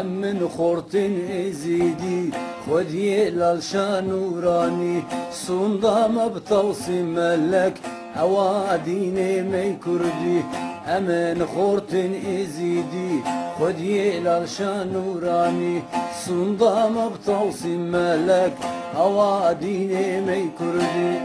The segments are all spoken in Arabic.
من خورتن ازیدی خودی لالشان نورانی سندام بتوصي ملك اوادين مي كردي امن خورتن ازيدي خودي لالشان نوراني سندام بتوصي ملك اوادين مي كردي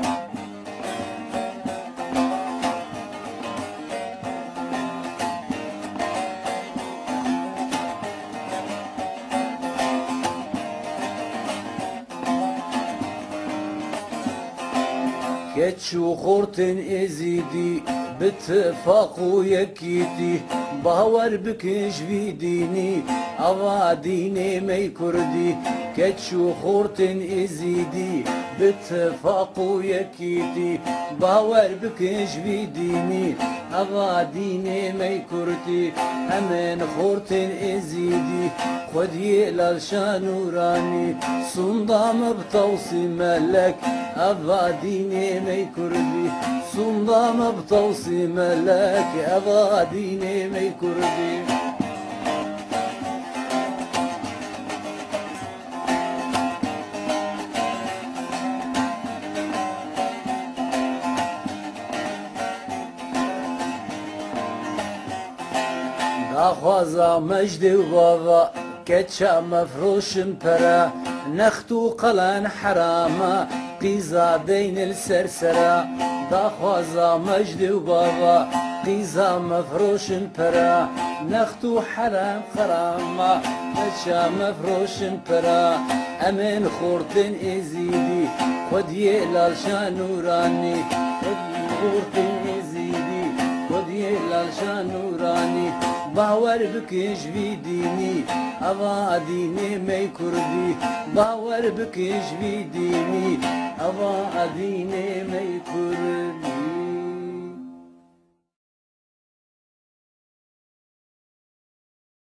كتشو خورتن ازيدي باتفاق ويكيدي باور بكش بيديني اواديني مي كردي كتشو خورتن ازيدي باتفاق ويكيدي باور بكش بيديني اواديني مي كردي امن خورتن ازيدي خدي لالشان نوراني صندام بتوصي ملك اواديني مي كردي صندام بتوصي ملك اواديني مي كردي داخوازا مجد وبابا كتشا مفروش برا نختو قلان حراما قيزا دين السرسرة داخوازا مجد وبابا قيزا مفروش برا نختو حرام خراما كتشا مفروش برا امن خورتن ازيدي خدي لالشان نوراني خدي خورتن ازيدي خدي لالشان نوراني باور بكش بيديني اواديني مي كردي باور بكش بيديني اواديني مي كردي